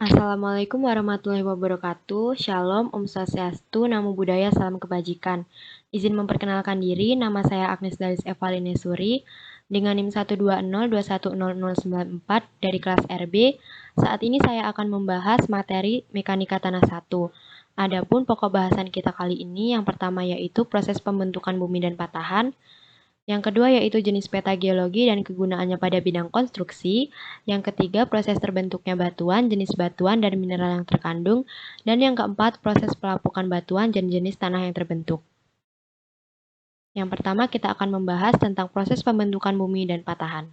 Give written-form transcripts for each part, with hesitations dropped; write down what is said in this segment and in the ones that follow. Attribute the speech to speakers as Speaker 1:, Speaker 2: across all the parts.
Speaker 1: Assalamualaikum warahmatullahi wabarakatuh. Shalom, Om Swastiastu, Namo Buddhaya, Salam Kebajikan. Izin memperkenalkan diri, nama saya Agnes Dalis Evaline Suri dengan NIM 120210094 dari kelas RB. Saat ini saya akan membahas materi Mekanika Tanah 1. Adapun pokok bahasan kita kali ini yang pertama yaitu proses pembentukan bumi dan patahan. Yang kedua yaitu jenis peta geologi dan kegunaannya pada bidang konstruksi. Yang ketiga, proses terbentuknya batuan, jenis batuan dan mineral yang terkandung. Dan yang keempat, proses pelapukan batuan dan jenis tanah yang terbentuk. Yang pertama, kita akan membahas tentang proses pembentukan bumi dan patahan.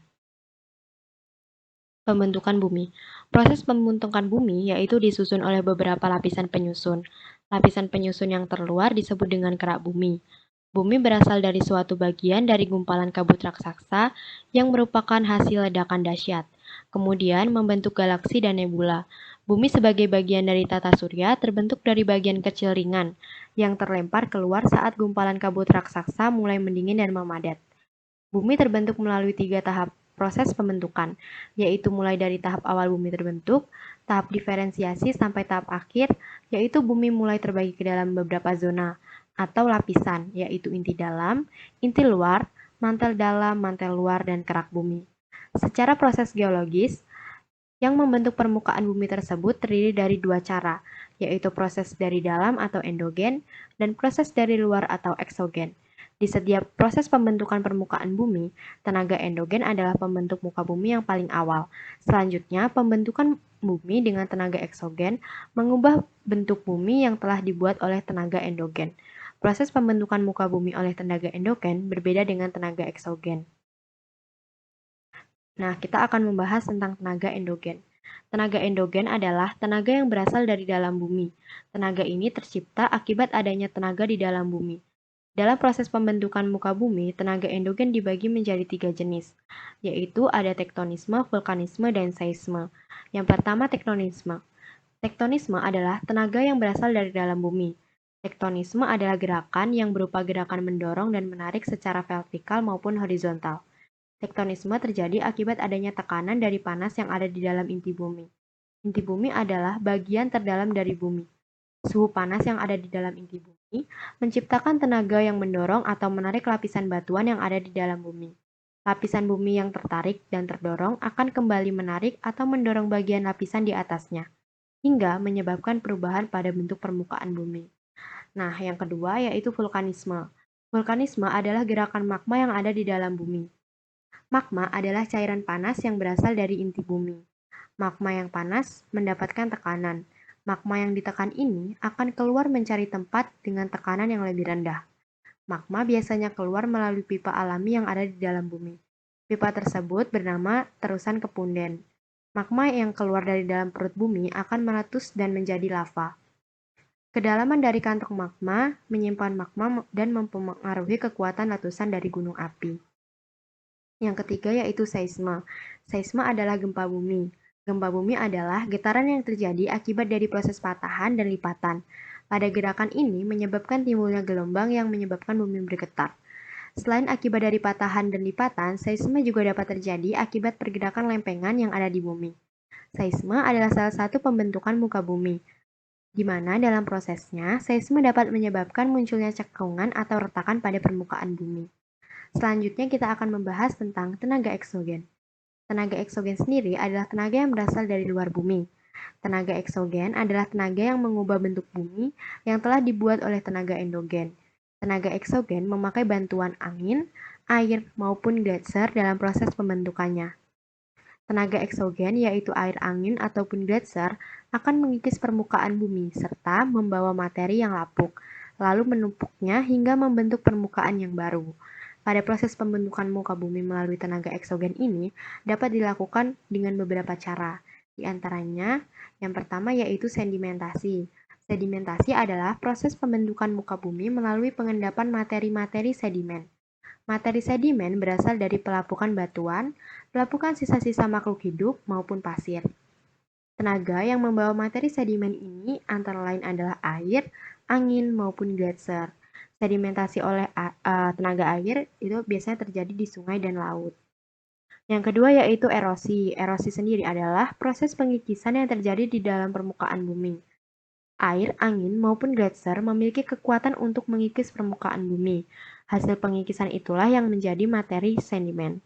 Speaker 1: Pembentukan bumi. Proses pembentukan bumi yaitu disusun oleh beberapa lapisan penyusun. Lapisan penyusun yang terluar disebut dengan kerak bumi. Bumi berasal dari suatu bagian dari gumpalan kabut raksasa yang merupakan hasil ledakan dahsyat, kemudian membentuk galaksi dan nebula. Bumi sebagai bagian dari tata surya terbentuk dari bagian kecil ringan yang terlempar keluar saat gumpalan kabut raksasa mulai mendingin dan memadat. Bumi terbentuk melalui 3 tahap proses pembentukan, yaitu mulai dari tahap awal bumi terbentuk, tahap diferensiasi sampai tahap akhir, yaitu bumi mulai terbagi ke dalam beberapa zona atau lapisan, yaitu inti dalam, inti luar, mantel dalam, mantel luar, dan kerak bumi. Secara proses geologis, yang membentuk permukaan bumi tersebut terdiri dari dua cara, yaitu proses dari dalam atau endogen dan proses dari luar atau eksogen. Di setiap proses pembentukan permukaan bumi, tenaga endogen adalah pembentuk muka bumi yang paling awal. Selanjutnya, pembentukan bumi dengan tenaga eksogen mengubah bentuk bumi yang telah dibuat oleh tenaga endogen. Proses pembentukan muka bumi oleh tenaga endogen berbeda dengan tenaga eksogen. Nah, kita akan membahas tentang tenaga endogen. Tenaga endogen adalah tenaga yang berasal dari dalam bumi. Tenaga ini tercipta akibat adanya tenaga di dalam bumi. Dalam proses pembentukan muka bumi, tenaga endogen dibagi menjadi 3 jenis, yaitu ada tektonisme, vulkanisme, dan seisme. Yang pertama, tektonisme. Tektonisme adalah tenaga yang berasal dari dalam bumi. Tektonisme adalah gerakan yang berupa gerakan mendorong dan menarik secara vertikal maupun horizontal. Tektonisme terjadi akibat adanya tekanan dari panas yang ada di dalam inti bumi. Inti bumi adalah bagian terdalam dari bumi. Suhu panas yang ada di dalam inti bumi menciptakan tenaga yang mendorong atau menarik lapisan batuan yang ada di dalam bumi. Lapisan bumi yang tertarik dan terdorong akan kembali menarik atau mendorong bagian lapisan di atasnya, hingga menyebabkan perubahan pada bentuk permukaan bumi. Nah, yang kedua yaitu vulkanisme. Vulkanisme adalah gerakan magma yang ada di dalam bumi. Magma adalah cairan panas yang berasal dari inti bumi. Magma yang panas mendapatkan tekanan. Magma yang ditekan ini akan keluar mencari tempat dengan tekanan yang lebih rendah. Magma biasanya keluar melalui pipa alami yang ada di dalam bumi. Pipa tersebut bernama terusan kepunden. Magma yang keluar dari dalam perut bumi akan meletus dan menjadi lava. Kedalaman dari kantong magma menyimpan magma dan mempengaruhi kekuatan letusan dari gunung api. Yang ketiga yaitu seisme. Seisme adalah gempa bumi. Gempa bumi adalah getaran yang terjadi akibat dari proses patahan dan lipatan. Pada gerakan ini menyebabkan timbulnya gelombang yang menyebabkan bumi bergetar. Selain akibat dari patahan dan lipatan, seisme juga dapat terjadi akibat pergerakan lempengan yang ada di bumi. Seisme adalah salah satu pembentukan muka bumi, di mana dalam prosesnya, seisme dapat menyebabkan munculnya cekungan atau retakan pada permukaan bumi. Selanjutnya kita akan membahas tentang tenaga eksogen. Tenaga eksogen sendiri adalah tenaga yang berasal dari luar bumi. Tenaga eksogen adalah tenaga yang mengubah bentuk bumi yang telah dibuat oleh tenaga endogen. Tenaga eksogen memakai bantuan angin, air, maupun gletser dalam proses pembentukannya. Tenaga eksogen, yaitu air angin ataupun gletser, akan mengikis permukaan bumi serta membawa materi yang lapuk, lalu menumpuknya hingga membentuk permukaan yang baru. Pada proses pembentukan muka bumi melalui tenaga eksogen ini dapat dilakukan dengan beberapa cara. Di antaranya, yang pertama yaitu sedimentasi. Sedimentasi adalah proses pembentukan muka bumi melalui pengendapan materi-materi sedimen. Materi sedimen berasal dari pelapukan batuan, pelapukan sisa-sisa makhluk hidup, maupun pasir. Tenaga yang membawa materi sedimen ini antara lain adalah air, angin, maupun gletser. Sedimentasi oleh tenaga air itu biasanya terjadi di sungai dan laut. Yang kedua yaitu erosi. Erosi sendiri adalah proses pengikisan yang terjadi di dalam permukaan bumi. Air, angin, maupun gletser memiliki kekuatan untuk mengikis permukaan bumi. Hasil pengikisan itulah yang menjadi materi sedimen.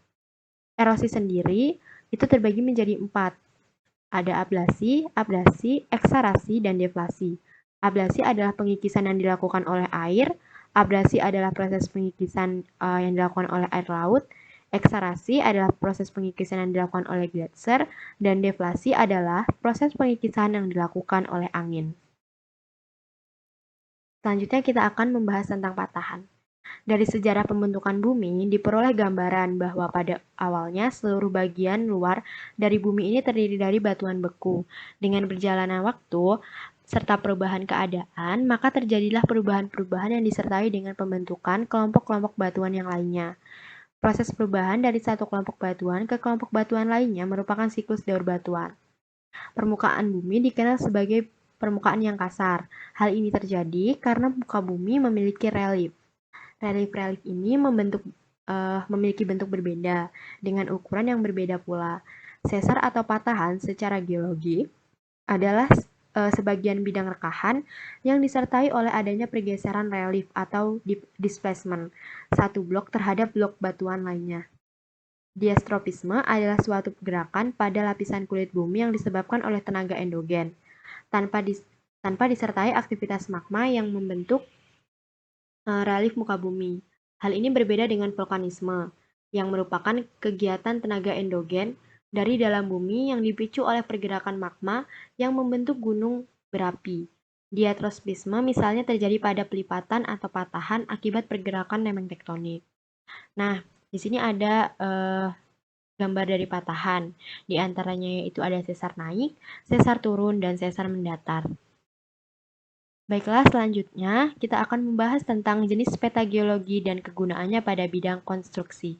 Speaker 1: Erosi sendiri itu terbagi menjadi 4. Ada ablasi, abdasi, eksarasi, dan deflasi. Ablasi adalah pengikisan yang dilakukan oleh air, abrasi adalah proses pengikisan yang dilakukan oleh air laut, eksarasi adalah proses pengikisan yang dilakukan oleh gletser, dan deflasi adalah proses pengikisan yang dilakukan oleh angin. Selanjutnya kita akan membahas tentang patahan. Dari sejarah pembentukan bumi, diperoleh gambaran bahwa pada awalnya seluruh bagian luar dari bumi ini terdiri dari batuan beku. Dengan berjalannya waktu, serta perubahan keadaan, maka terjadilah perubahan-perubahan yang disertai dengan pembentukan kelompok-kelompok batuan yang lainnya. Proses perubahan dari satu kelompok batuan ke kelompok batuan lainnya merupakan siklus daur batuan. Permukaan bumi dikenal sebagai permukaan yang kasar. Hal ini terjadi karena muka bumi memiliki relief. Relief-relief ini memiliki bentuk berbeda, dengan ukuran yang berbeda pula. Sesar atau patahan secara geologi adalah sebagian bidang rekahan yang disertai oleh adanya pergeseran relief atau displacement satu blok terhadap blok batuan lainnya. Diastropisme adalah suatu gerakan pada lapisan kulit bumi yang disebabkan oleh tenaga endogen, tanpa disertai aktivitas magma yang membentuk relief muka bumi. Hal ini berbeda dengan vulkanisme, yang merupakan kegiatan tenaga endogen dari dalam bumi yang dipicu oleh pergerakan magma yang membentuk gunung berapi. Diatropisme misalnya terjadi pada pelipatan atau patahan akibat pergerakan lemeng tektonik. Nah, di sini ada gambar dari patahan. Di antaranya yaitu ada sesar naik, sesar turun, dan sesar mendatar. Baiklah, selanjutnya kita akan membahas tentang jenis peta geologi dan kegunaannya pada bidang konstruksi.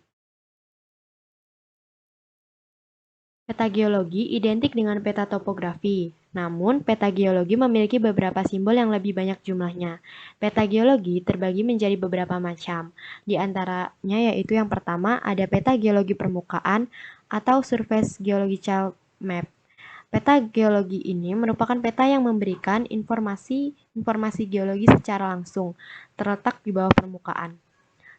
Speaker 1: Peta geologi identik dengan peta topografi, namun peta geologi memiliki beberapa simbol yang lebih banyak jumlahnya. Peta geologi terbagi menjadi beberapa macam, di antaranya yaitu yang pertama ada peta geologi permukaan atau Surface Geological Map. Peta geologi ini merupakan peta yang memberikan informasi geologi secara langsung, terletak di bawah permukaan.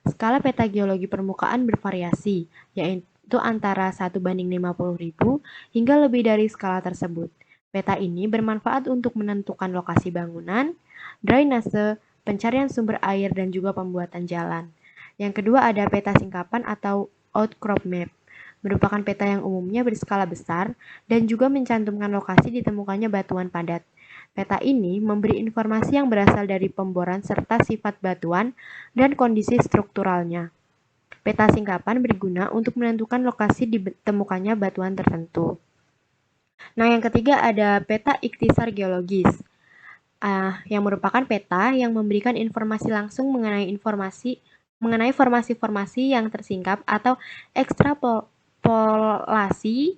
Speaker 1: Skala peta geologi permukaan bervariasi, yaitu antara 1:50.000 hingga lebih dari skala tersebut. Peta ini bermanfaat untuk menentukan lokasi bangunan, drainase, pencarian sumber air, dan juga pembuatan jalan. Yang kedua ada peta singkapan atau outcrop map, merupakan peta yang umumnya berskala besar dan juga mencantumkan lokasi ditemukannya batuan padat. Peta ini memberi informasi yang berasal dari pemboran serta sifat batuan dan kondisi strukturalnya. Peta singkapan berguna untuk menentukan lokasi ditemukannya batuan tertentu. Nah, yang ketiga ada peta ikhtisar geologis, yang merupakan peta yang memberikan informasi langsung mengenai formasi-formasi yang tersingkap atau ekstrapolasi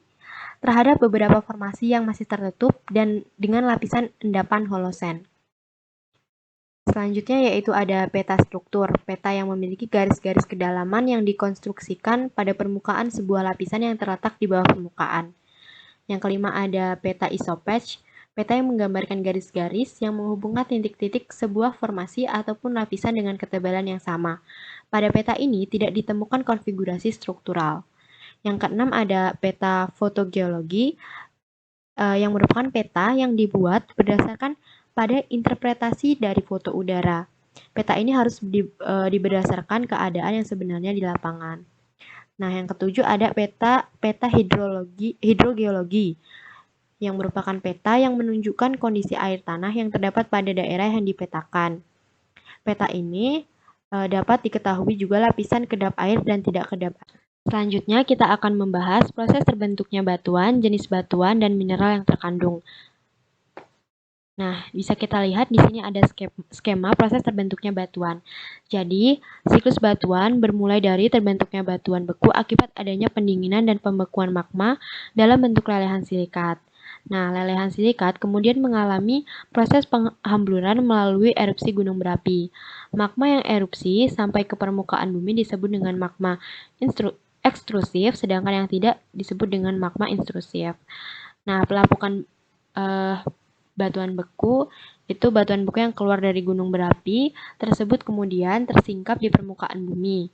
Speaker 1: terhadap beberapa formasi yang masih tertutup dan dengan lapisan endapan holosen. Selanjutnya yaitu ada peta struktur, peta yang memiliki garis-garis kedalaman yang dikonstruksikan pada permukaan sebuah lapisan yang terletak di bawah permukaan. Yang kelima ada peta isopatch, peta yang menggambarkan garis-garis yang menghubungkan titik-titik sebuah formasi ataupun lapisan dengan ketebalan yang sama. Pada peta ini tidak ditemukan konfigurasi struktural. Yang keenam ada peta fotogeologi, yang merupakan peta yang dibuat berdasarkan pada interpretasi dari foto udara. Peta ini harus berdasarkan keadaan yang sebenarnya di lapangan. Nah, yang ketujuh ada peta hidrogeologi, yang merupakan peta yang menunjukkan kondisi air tanah yang terdapat pada daerah yang dipetakan. Peta ini dapat diketahui juga lapisan kedap air dan tidak kedap air. Selanjutnya, kita akan membahas proses terbentuknya batuan, jenis batuan, dan mineral yang terkandung. Nah, bisa kita lihat di sini ada skema proses terbentuknya batuan. Jadi, siklus batuan bermulai dari terbentuknya batuan beku akibat adanya pendinginan dan pembekuan magma dalam bentuk lelehan silikat. Nah, lelehan silikat kemudian mengalami proses penghambluran melalui erupsi gunung berapi. Magma yang erupsi sampai ke permukaan bumi disebut dengan magma ekstrusif, sedangkan yang tidak disebut dengan magma intrusif. Nah, pelapukan batuan beku itu batuan beku yang keluar dari gunung berapi tersebut kemudian tersingkap di permukaan bumi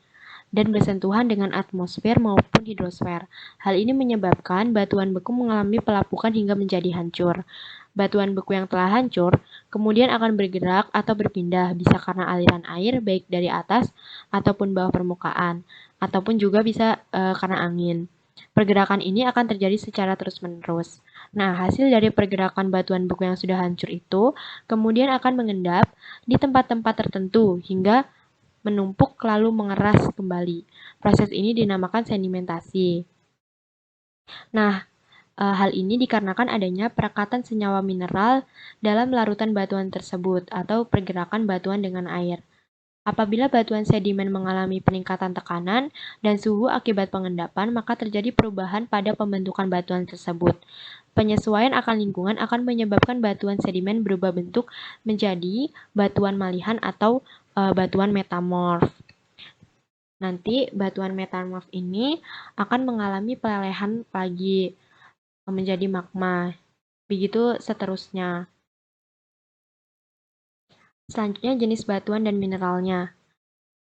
Speaker 1: dan bersentuhan dengan atmosfer maupun hidrosfer. Hal ini menyebabkan batuan beku mengalami pelapukan hingga menjadi hancur. Batuan beku yang telah hancur kemudian akan bergerak atau berpindah, bisa karena aliran air baik dari atas ataupun bawah permukaan, ataupun juga bisa karena angin. Pergerakan ini akan terjadi secara terus-menerus. Nah, hasil dari pergerakan batuan beku yang sudah hancur itu kemudian akan mengendap di tempat-tempat tertentu hingga menumpuk lalu mengeras kembali. Proses ini dinamakan sedimentasi. Nah, hal ini dikarenakan adanya perekatan senyawa mineral dalam larutan batuan tersebut atau pergerakan batuan dengan air. Apabila batuan sedimen mengalami peningkatan tekanan dan suhu akibat pengendapan, maka terjadi perubahan pada pembentukan batuan tersebut. Penyesuaian akan lingkungan akan menyebabkan batuan sedimen berubah bentuk menjadi batuan malihan atau batuan metamorf. Nanti batuan metamorf ini akan mengalami pelelehan lagi menjadi magma. Begitu seterusnya. Selanjutnya jenis batuan dan mineralnya.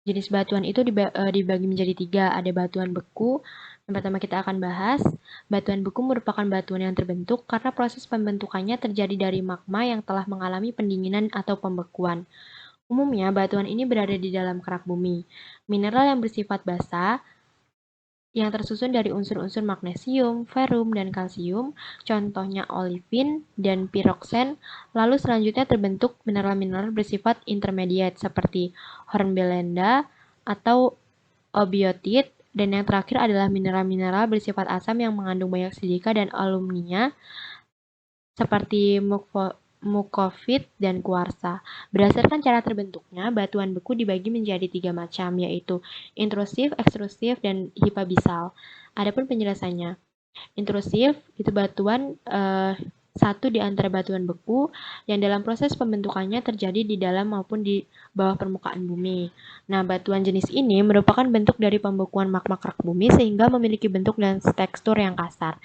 Speaker 1: Jenis batuan itu dibagi menjadi 3. Ada batuan beku. Yang pertama kita akan bahas. Batuan beku merupakan batuan yang terbentuk karena proses pembentukannya terjadi dari magma yang telah mengalami pendinginan atau pembekuan. Umumnya, batuan ini berada di dalam kerak bumi. Mineral yang bersifat basa yang tersusun dari unsur-unsur magnesium, ferum, dan kalsium, contohnya olivin dan piroksen, lalu selanjutnya terbentuk mineral-mineral bersifat intermediate seperti hornblenda atau obiotit, dan yang terakhir adalah mineral-mineral bersifat asam yang mengandung banyak silika dan alumnia seperti mukofit dan kuarsa. Berdasarkan cara terbentuknya, batuan beku dibagi menjadi 3 macam, yaitu intrusif, ekstrusif, dan hipabisal. Adapun penjelasannya, intrusif itu batuan satu di antara batuan beku yang dalam proses pembentukannya terjadi di dalam maupun di bawah permukaan bumi. Nah, batuan jenis ini merupakan bentuk dari pembekuan magma kerak bumi sehingga memiliki bentuk dan tekstur yang kasar.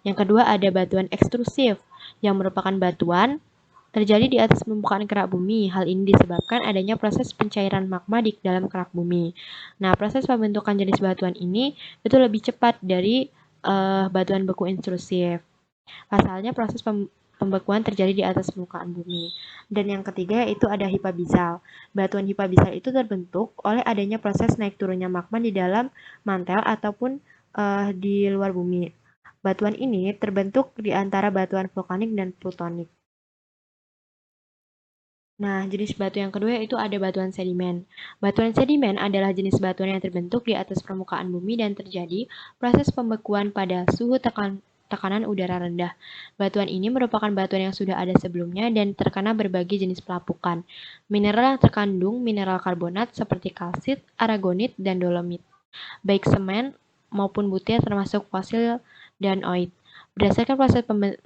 Speaker 1: Yang kedua ada batuan ekstrusif yang merupakan batuan terjadi di atas permukaan kerak bumi. Hal ini disebabkan adanya proses pencairan magma di dalam kerak bumi. Nah, proses pembentukan jenis batuan ini itu lebih cepat dari batuan beku intrusif. Pasalnya proses pembekuan terjadi di atas permukaan bumi. Dan yang ketiga yaitu ada hipabisal. Batuan hipabisal itu terbentuk oleh adanya proses naik turunnya magma di dalam mantel ataupun di luar bumi. Batuan ini terbentuk di antara batuan vulkanik dan plutonik. Nah, jenis batu yang kedua yaitu ada batuan sedimen. Batuan sedimen adalah jenis batuan yang terbentuk di atas permukaan bumi dan terjadi proses pembekuan pada suhu tekanan udara rendah. Batuan ini merupakan batuan yang sudah ada sebelumnya dan terkena berbagai jenis pelapukan. Mineral yang terkandung mineral karbonat seperti kalsit, aragonit, dan dolomit. Baik semen maupun butir termasuk fosil dan oid. Berdasarkan proses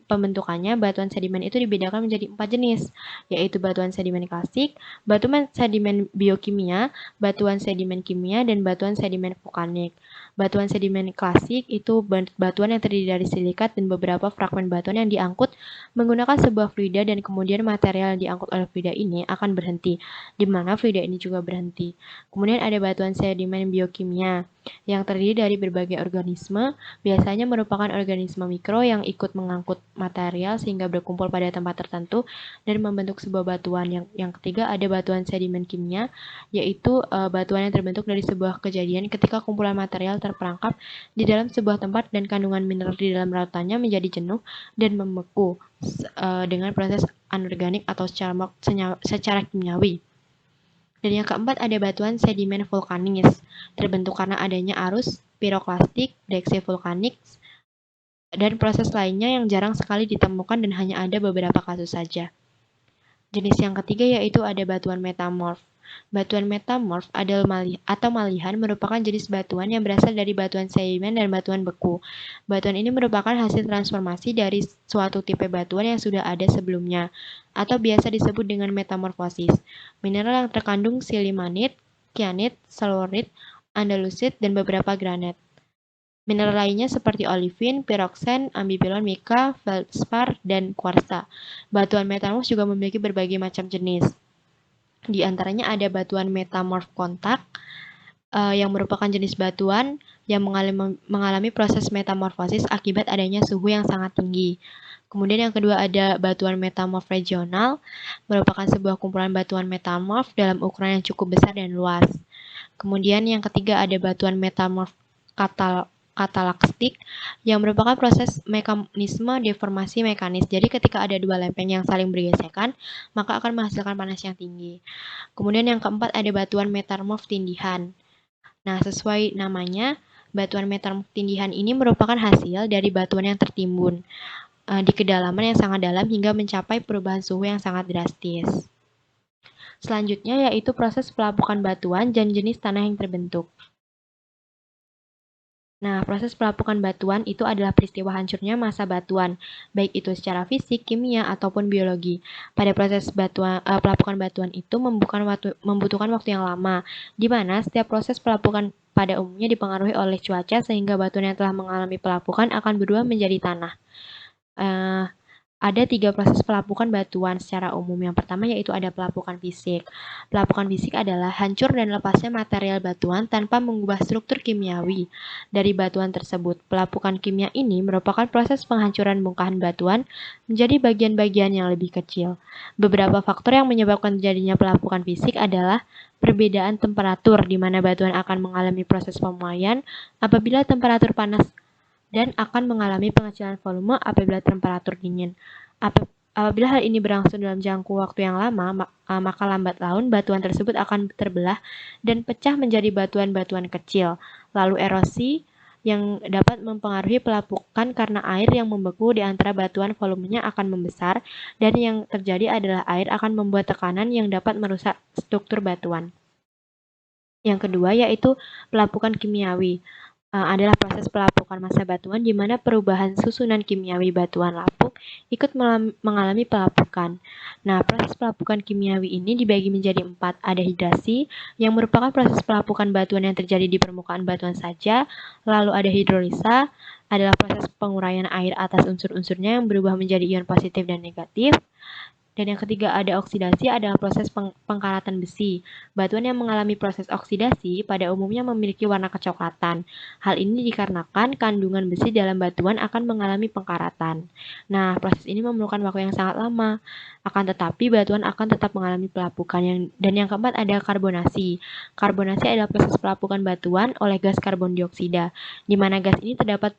Speaker 1: pembentukannya, batuan sedimen itu dibedakan menjadi 4 jenis, yaitu batuan sedimen klasik, batuan sedimen biokimia, batuan sedimen kimia, dan batuan sedimen vulkanik. Batuan sedimen klasik itu batuan yang terdiri dari silikat dan beberapa fragmen batuan yang diangkut menggunakan sebuah fluida dan kemudian material yang diangkut oleh fluida ini akan berhenti, di mana fluida ini juga berhenti. Kemudian ada batuan sedimen biokimia yang terdiri dari berbagai organisme, biasanya merupakan organisme mikro yang ikut mengangkut material sehingga berkumpul pada tempat tertentu dan membentuk sebuah batuan. Yang ketiga ada batuan sedimen kimia, yaitu batuan yang terbentuk dari sebuah kejadian ketika kumpulan material terperangkap di dalam sebuah tempat dan kandungan mineral di dalam larutannya menjadi jenuh dan membeku dengan proses anorganik atau secara kimiawi. Dan yang keempat ada batuan sedimen vulkanis, terbentuk karena adanya arus piroklastik, deksi vulkanik, dan proses lainnya yang jarang sekali ditemukan dan hanya ada beberapa kasus saja. Jenis yang ketiga yaitu ada batuan metamorf. Batuan metamorf atau malihan merupakan jenis batuan yang berasal dari batuan sedimen dan batuan beku. Batuan ini merupakan hasil transformasi dari suatu tipe batuan yang sudah ada sebelumnya, atau biasa disebut dengan metamorfosis. Mineral yang terkandung silimanit, kyanit, selurit, andalusit, dan beberapa granat. Mineral lainnya seperti olivin, piroksen, ambipilon, mika, feldspar, dan kuarsa. Batuan metamorf juga memiliki berbagai macam jenis. Di antaranya ada batuan metamorf kontak, yang merupakan jenis batuan yang mengalami proses metamorfosis akibat adanya suhu yang sangat tinggi. Kemudian yang kedua ada batuan metamorf regional, merupakan sebuah kumpulan batuan metamorf dalam ukuran yang cukup besar dan luas. Kemudian yang ketiga ada batuan metamorf katalakstik yang merupakan proses mekanisme deformasi mekanis. Jadi ketika ada dua lempeng yang saling bergesekan, maka akan menghasilkan panas yang tinggi. Kemudian yang keempat ada batuan metamorf tindihan. Nah, sesuai namanya, batuan metamorf tindihan ini merupakan hasil dari batuan yang tertimbun di kedalaman yang sangat dalam hingga mencapai perubahan suhu yang sangat drastis. Selanjutnya yaitu proses pelapukan batuan dan jenis tanah yang terbentuk. Nah, proses pelapukan batuan itu adalah peristiwa hancurnya massa batuan, baik itu secara fisik, kimia, ataupun biologi. Pada proses pelapukan batuan itu membutuhkan waktu yang lama, di mana setiap proses pelapukan pada umumnya dipengaruhi oleh cuaca sehingga batuan yang telah mengalami pelapukan akan berubah menjadi tanah. Ada 3 proses pelapukan batuan secara umum. Yang pertama yaitu ada pelapukan fisik. Pelapukan fisik adalah hancur dan lepasnya material batuan tanpa mengubah struktur kimiawi dari batuan tersebut. Pelapukan kimia ini merupakan proses penghancuran bongkahan batuan menjadi bagian-bagian yang lebih kecil. Beberapa faktor yang menyebabkan terjadinya pelapukan fisik adalah perbedaan temperatur, di mana batuan akan mengalami proses pemuaian apabila temperatur panas dan akan mengalami pengecilan volume apabila temperatur dingin. Apabila hal ini berlangsung dalam jangka waktu yang lama, maka lambat laun batuan tersebut akan terbelah dan pecah menjadi batuan-batuan kecil. Lalu erosi yang dapat mempengaruhi pelapukan karena air yang membeku di antara batuan volumenya akan membesar, dan yang terjadi adalah air akan membuat tekanan yang dapat merusak struktur batuan. Yang kedua yaitu pelapukan kimiawi. Adalah proses pelapukan massa batuan di mana perubahan susunan kimiawi batuan lapuk ikut mengalami pelapukan. Nah, proses pelapukan kimiawi ini dibagi menjadi 4. Ada hidrasi, yang merupakan proses pelapukan batuan yang terjadi di permukaan batuan saja. Lalu ada hidrolisa, adalah proses penguraian air atas unsur-unsurnya yang berubah menjadi ion positif dan negatif. Dan yang ketiga ada oksidasi, adalah proses pengkaratan besi. Batuan yang mengalami proses oksidasi pada umumnya memiliki warna kecoklatan. Hal ini dikarenakan kandungan besi dalam batuan akan mengalami pengkaratan. Nah, proses ini memerlukan waktu yang sangat lama. Akan tetapi batuan akan tetap mengalami pelapukan. Dan yang keempat ada karbonasi. Karbonasi adalah proses pelapukan batuan oleh gas karbon dioksida, di mana gas ini terdapat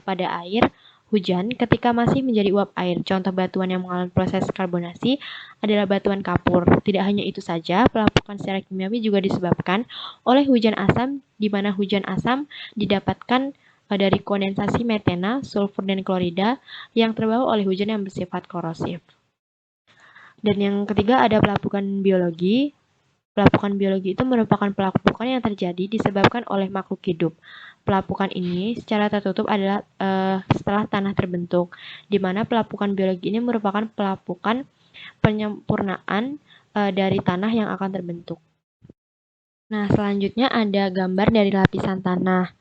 Speaker 1: pada air hujan ketika masih menjadi uap air. Contoh batuan yang mengalami proses karbonasi adalah batuan kapur. Tidak hanya itu saja, pelapukan secara kimiawi juga disebabkan oleh hujan asam, di mana hujan asam didapatkan dari kondensasi metana, sulfur, dan klorida yang terbawa oleh hujan yang bersifat korosif. Dan yang ketiga ada pelapukan biologi. Pelapukan biologi itu merupakan pelapukan yang terjadi disebabkan oleh makhluk hidup. Pelapukan ini secara tertutup adalah setelah tanah terbentuk, di mana pelapukan biologi ini merupakan pelapukan penyempurnaan dari tanah yang akan terbentuk. Nah, selanjutnya ada gambar dari lapisan tanah.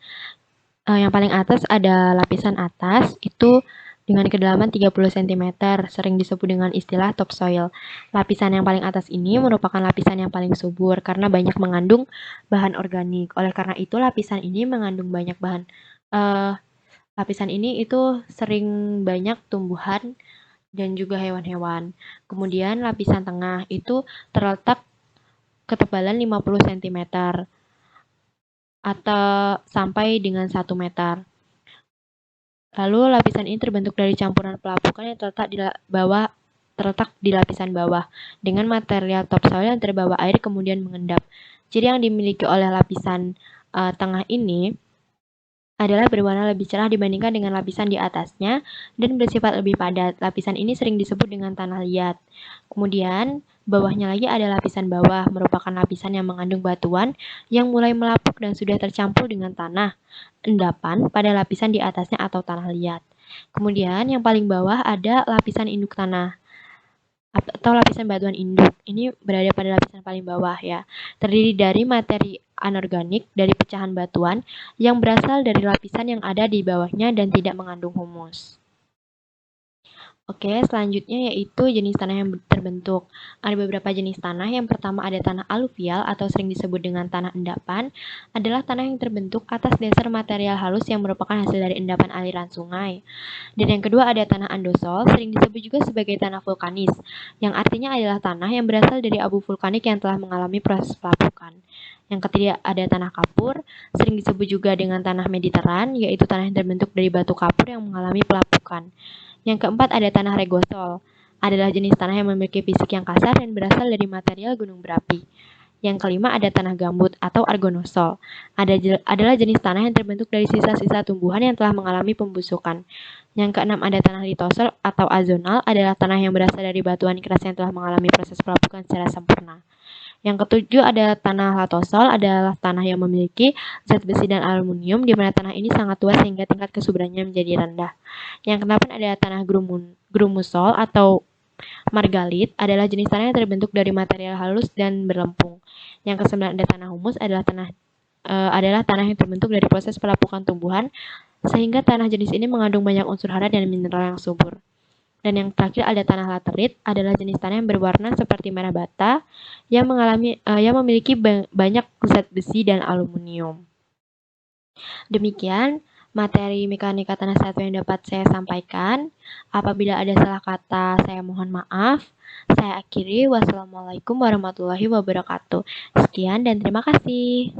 Speaker 1: Yang paling atas ada lapisan atas, itu dengan kedalaman 30 cm, sering disebut dengan istilah topsoil. Lapisan yang paling atas ini merupakan lapisan yang paling subur karena banyak mengandung bahan organik. Oleh karena itu, lapisan ini mengandung banyak bahan. Lapisan ini itu sering banyak tumbuhan dan juga hewan-hewan. Kemudian lapisan tengah itu terletak ketebalan 50 cm atau sampai dengan 1 meter. Lalu lapisan ini terbentuk dari campuran pelapukan yang terletak di lapisan bawah dengan material topsoil yang terbawa air kemudian mengendap. Ciri yang dimiliki oleh lapisan tengah ini adalah berwarna lebih cerah dibandingkan dengan lapisan di atasnya dan bersifat lebih padat. Lapisan ini sering disebut dengan tanah liat. Kemudian bawahnya lagi ada lapisan bawah, merupakan lapisan yang mengandung batuan yang mulai melapuk dan sudah tercampur dengan tanah endapan pada lapisan di atasnya atau tanah liat. Kemudian yang paling bawah ada lapisan induk tanah. atau lapisan batuan induk. Ini berada pada lapisan paling bawah ya. Terdiri dari materi anorganik dari pecahan batuan yang berasal dari lapisan yang ada di bawahnya dan tidak mengandung humus. Oke, selanjutnya yaitu jenis tanah yang terbentuk. Ada beberapa jenis tanah. Yang pertama ada tanah aluvial atau sering disebut dengan tanah endapan, adalah tanah yang terbentuk atas dasar material halus yang merupakan hasil dari endapan aliran sungai. Dan yang kedua ada tanah andosol, sering disebut juga sebagai tanah vulkanis, yang artinya adalah tanah yang berasal dari abu vulkanik yang telah mengalami proses pelapukan. Yang ketiga ada tanah kapur, sering disebut juga dengan tanah Mediteran, yaitu tanah yang terbentuk dari batu kapur yang mengalami pelapukan. Yang keempat ada tanah regosol, adalah jenis tanah yang memiliki fisik yang kasar dan berasal dari material gunung berapi. Yang kelima ada tanah gambut atau argonosol, adalah jenis tanah yang terbentuk dari sisa-sisa tumbuhan yang telah mengalami pembusukan. Yang keenam ada tanah litosol atau azonal, adalah tanah yang berasal dari batuan keras yang telah mengalami proses pelapukan secara sempurna. Yang ketujuh ada tanah latosol, adalah tanah yang memiliki zat besi dan aluminium, di mana tanah ini sangat tua sehingga tingkat kesuburannya menjadi rendah. Yang kedelapan ada tanah grumusol atau margalit, adalah jenis tanah yang terbentuk dari material halus dan berlempung. Yang kesembilan ada tanah humus, adalah tanah yang terbentuk dari proses pelapukan tumbuhan, sehingga tanah jenis ini mengandung banyak unsur hara dan mineral yang subur. Dan yang terakhir ada tanah laterit, adalah jenis tanah yang berwarna seperti merah bata yang memiliki banyak zat besi dan aluminium. Demikian materi mekanika tanah satu yang dapat saya sampaikan. Apabila ada salah kata, saya mohon maaf. Saya akhiri. Wassalamualaikum warahmatullahi wabarakatuh. Sekian dan terima kasih.